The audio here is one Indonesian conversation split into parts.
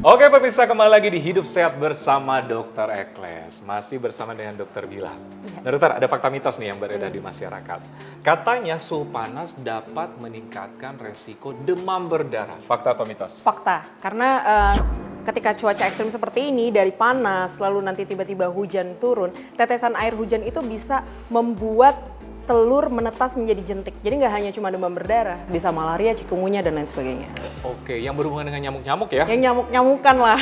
Oke pemirsa, kembali lagi di Hidup Sehat bersama Dokter Ekles. Masih bersama dengan Dokter Bila. Nah dokter, ada fakta mitos nih yang beredar di masyarakat. Katanya suhu panas dapat meningkatkan resiko demam berdarah. Fakta atau mitos? Fakta, karena ketika cuaca ekstrim seperti ini, dari panas, lalu nanti tiba-tiba hujan turun, tetesan air hujan itu bisa membuat telur menetas menjadi jentik. Jadi nggak hanya cuma demam berdarah, bisa malaria, cikungunya, dan lain sebagainya. Oke, yang berhubungan dengan nyamuk-nyamuk ya? Yang nyamuk-nyamukan lah.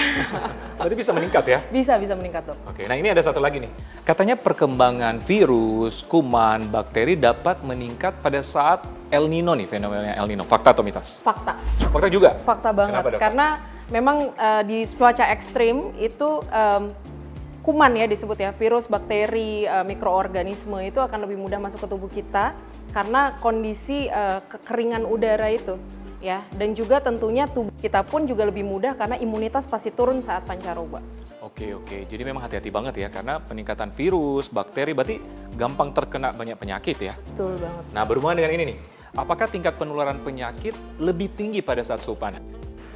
Berarti bisa meningkat ya? Bisa meningkat dok. Oke, nah ini ada satu lagi nih. Katanya perkembangan virus, kuman, bakteri dapat meningkat pada saat El Nino nih, fenomena El Nino. Fakta atau mitos? Fakta. Fakta juga? Fakta banget, Kenapa, Dok? karena memang di cuaca ekstrim itu kuman ya disebut ya, virus, bakteri, mikroorganisme itu akan lebih mudah masuk ke tubuh kita karena kondisi kekeringan udara itu ya, dan juga tentunya tubuh kita pun juga lebih mudah karena imunitas pasti turun saat pancaroba. Oke, jadi memang hati-hati banget ya, karena peningkatan virus, bakteri berarti gampang terkena banyak penyakit ya. Betul banget. Nah berhubungan dengan ini nih, apakah tingkat penularan penyakit lebih tinggi pada saat suhu panas?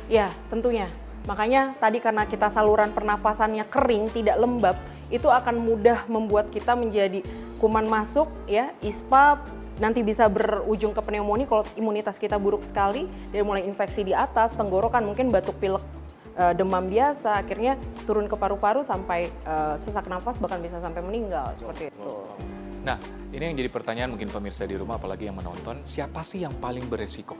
Ya, tentunya. Makanya tadi karena kita saluran pernafasannya kering, tidak lembab, itu akan mudah membuat kita menjadi kuman masuk, ya, ispa, nanti bisa berujung ke pneumonia kalau imunitas kita buruk sekali, dari mulai infeksi di atas, tenggorokan, mungkin batuk pilek, demam biasa, akhirnya turun ke paru-paru sampai sesak nafas, bahkan bisa sampai meninggal, seperti itu. Nah, ini yang jadi pertanyaan mungkin pemirsa di rumah, apalagi yang menonton, siapa sih yang paling beresiko?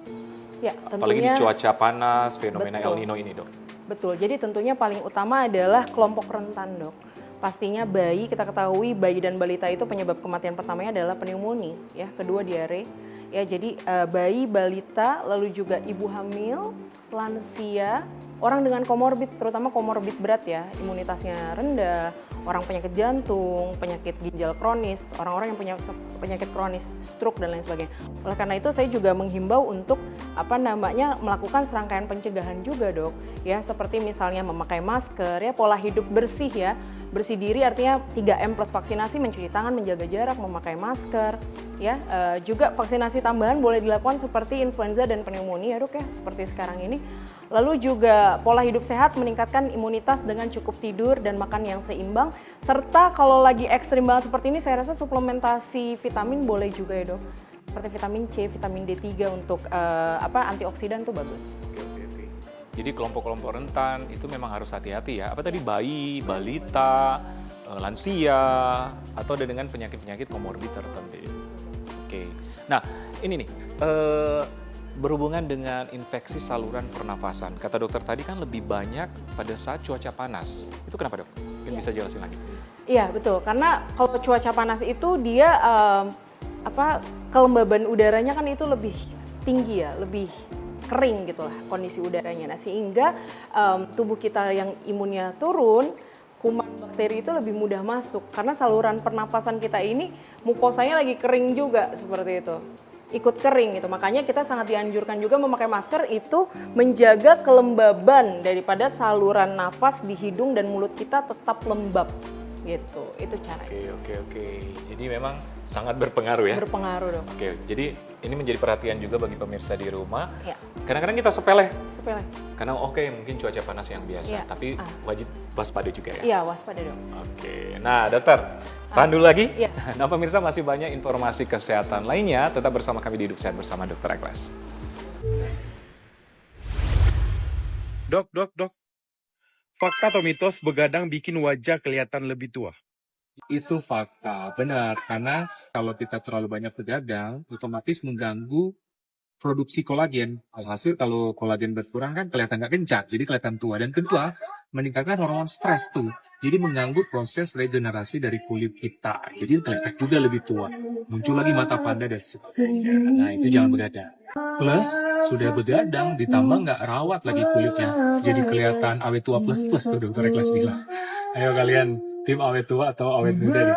Ya, Apalagi di cuaca panas, fenomena El Nino ini, dok. Betul, jadi tentunya paling utama adalah kelompok rentan, dok. Pastinya bayi, kita ketahui bayi dan balita itu penyebab kematian pertamanya adalah pneumonia, ya, kedua diare. Ya, jadi bayi, balita, lalu juga ibu hamil, lansia, orang dengan komorbid, terutama komorbid berat ya, imunitasnya rendah, orang penyakit jantung, penyakit ginjal kronis, orang-orang yang punya penyakit kronis, stroke dan lain sebagainya. Oleh karena itu saya juga menghimbau untuk melakukan serangkaian pencegahan juga, dok. Ya, seperti misalnya memakai masker, ya, pola hidup bersih ya. Bersih diri artinya 3M plus vaksinasi, mencuci tangan, menjaga jarak, memakai masker, ya. Juga vaksinasi tambahan boleh dilakukan seperti influenza dan pneumonia, dok ya, seperti sekarang ini. Lalu juga pola hidup sehat, meningkatkan imunitas dengan cukup tidur dan makan yang seimbang. Serta kalau lagi ekstrim banget seperti ini, saya rasa suplementasi vitamin boleh juga ya, dok. Seperti vitamin C, vitamin D3 untuk antioksidan tuh bagus. Oke. Jadi kelompok-kelompok rentan itu memang harus hati-hati ya. Apa tadi, bayi, balita, lansia, atau ada dengan penyakit-penyakit komorbid tertentu. Oke. Nah, ini nih, berhubungan dengan infeksi saluran pernafasan. Kata dokter tadi kan lebih banyak pada saat cuaca panas. Itu kenapa, dok? Mungkin bisa jelasin lagi. Iya, betul. Karena kalau cuaca panas itu dia kelembaban udaranya kan itu lebih tinggi ya, lebih kering gitu lah kondisi udaranya. Nah, sehingga tubuh kita yang imunnya turun, kuman bakteri itu lebih mudah masuk karena saluran pernafasan kita ini mukosanya lagi kering juga seperti itu. Ikut kering gitu. Makanya kita sangat dianjurkan juga memakai masker itu menjaga kelembaban daripada saluran nafas di hidung dan mulut kita tetap lembab. Gitu, itu caranya. Oke. Jadi memang sangat berpengaruh ya? Berpengaruh dong. Oke, jadi ini menjadi perhatian juga bagi pemirsa di rumah. Ya. Kadang-kadang kita sepele. Karena Mungkin cuaca panas yang biasa, Ya. tapi wajib waspada juga ya? Iya, waspada dong. Oke, nah dokter, tahan dulu lagi. Ya. Nah pemirsa, masih banyak informasi kesehatan lainnya, tetap bersama kami di Hidup Sehat bersama Dokter Ekles. Dok. Fakta atau mitos begadang bikin wajah kelihatan lebih tua? Itu fakta, benar. Karena kalau kita terlalu banyak begadang, otomatis mengganggu produksi kolagen. Alhasil kalau kolagen berkurang kan kelihatan nggak kencang, jadi kelihatan tua. Dan kedua, meningkatkan hormon stres tuh. Jadi mengganggu proses regenerasi dari kulit kita. Jadi kelihatan juga lebih tua. Muncul lagi mata panda dan sebagainya. Nah itu jangan begadang. Plus, sudah begadang ditambah nggak rawat lagi kulitnya. Jadi kelihatan awet tua plus tuh dokter Ekles bilang. Ayo kalian, tim awet tua atau awet muda nih?